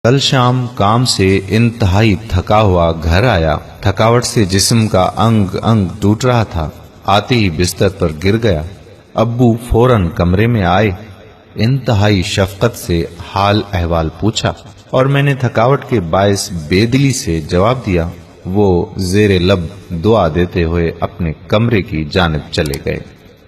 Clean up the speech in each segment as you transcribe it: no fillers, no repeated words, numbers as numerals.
کل شام کام سے انتہائی تھکا ہوا گھر آیا، تھکاوٹ سے جسم کا انگ انگ ٹوٹ رہا تھا، آتے ہی بستر پر گر گیا۔ ابو فوراً کمرے میں آئے، انتہائی شفقت سے حال احوال پوچھا اور میں نے تھکاوٹ کے باعث بے دلی سے جواب دیا۔ وہ زیر لب دعا دیتے ہوئے اپنے کمرے کی جانب چلے گئے۔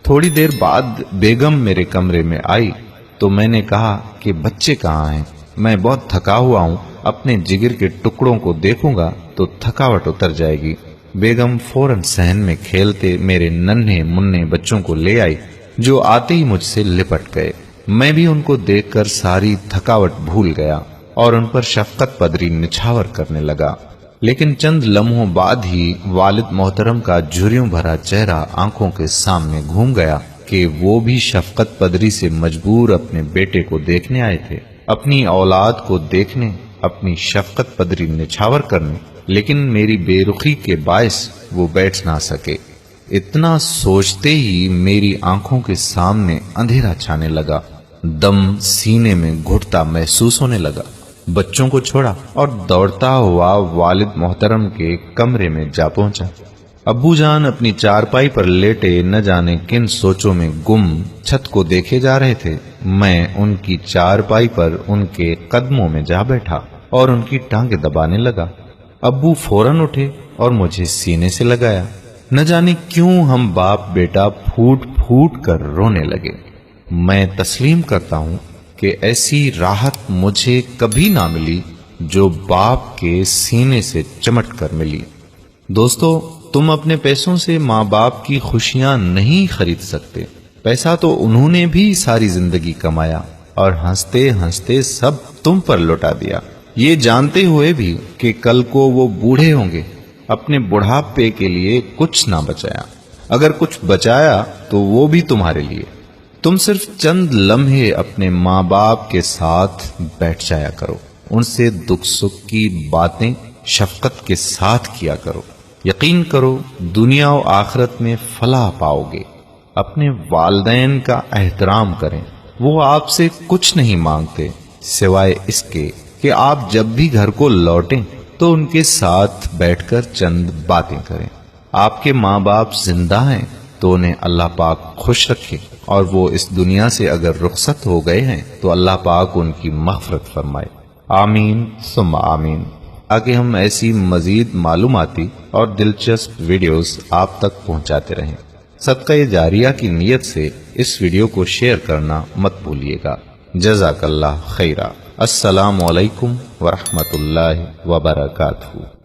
تھوڑی دیر بعد بیگم میرے کمرے میں آئی تو میں نے کہا کہ بچے کہاں ہیں؟ میں بہت تھکا ہوا ہوں، اپنے جگر کے ٹکڑوں کو دیکھوں گا تو تھکاوٹ اتر جائے گی۔ بیگم فوراً صحن میں کھیلتے میرے ننھے منھے بچوں کو لے آئی جو آتے ہی مجھ سے لپٹ گئے۔ میں بھی ان کو دیکھ کر ساری تھکاوٹ بھول گیا اور ان پر شفقت پدری نچھاور کرنے لگا، لیکن چند لمحوں بعد ہی والد محترم کا جھریوں بھرا چہرہ آنکھوں کے سامنے گھوم گیا کہ وہ بھی شفقت پدری سے مجبور اپنے بیٹے کو دیکھنے آئے تھے، اپنی اولاد کو دیکھنے، اپنی شفقت پدری نچھاور کرنے، لیکن میری بے رخی کے باعث وہ بیٹھ نہ سکے۔ اتنا سوچتے ہی میری آنکھوں کے سامنے اندھیرا چھانے لگا، دم سینے میں گھٹتا محسوس ہونے لگا۔ بچوں کو چھوڑا اور دوڑتا ہوا والد محترم کے کمرے میں جا پہنچا۔ ابو جان اپنی چارپائی پر لیٹے نہ جانے کن سوچوں میں گم چھت کو دیکھے جا رہے تھے۔ میں ان کی چارپائی پر ان کے قدموں میں جا بیٹھا اور ان کی ٹانگیں دبانے لگا۔ ابو فوراً اٹھے اور مجھے سینے سے لگایا۔ نہ جانے کیوں ہم باپ بیٹا پھوٹ پھوٹ کر رونے لگے۔ میں تسلیم کرتا ہوں کہ ایسی راحت مجھے کبھی نہ ملی جو باپ کے سینے سے چمٹ کر ملی۔ دوستو، تم اپنے پیسوں سے ماں باپ کی خوشیاں نہیں خرید سکتے۔ پیسہ تو انہوں نے بھی ساری زندگی کمایا اور ہنستے ہنستے سب تم پر لوٹا دیا، یہ جانتے ہوئے بھی کہ کل کو وہ بوڑھے ہوں گے، اپنے بڑھاپے کے لیے کچھ نہ بچایا، اگر کچھ بچایا تو وہ بھی تمہارے لیے۔ تم صرف چند لمحے اپنے ماں باپ کے ساتھ بیٹھ جایا کرو، ان سے دکھ سکھ کی باتیں شفقت کے ساتھ کیا کرو۔ یقین کرو دنیا و آخرت میں فلاح پاؤ گے۔ اپنے والدین کا احترام کریں، وہ آپ سے کچھ نہیں مانگتے سوائے اس کے کہ آپ جب بھی گھر کو لوٹیں تو ان کے ساتھ بیٹھ کر چند باتیں کریں۔ آپ کے ماں باپ زندہ ہیں تو انہیں اللہ پاک خوش رکھے، اور وہ اس دنیا سے اگر رخصت ہو گئے ہیں تو اللہ پاک ان کی مغفرت فرمائے۔ آمین ثم آمین۔ تاکہ ہم ایسی مزید معلوماتی اور دلچسپ ویڈیوز آپ تک پہنچاتے رہیں۔ صدقہ جاریہ کی نیت سے اس ویڈیو کو شیئر کرنا مت بھولیے گا۔ جزاک اللہ خیرہ۔ السلام علیکم ورحمۃ اللہ وبرکاتہ۔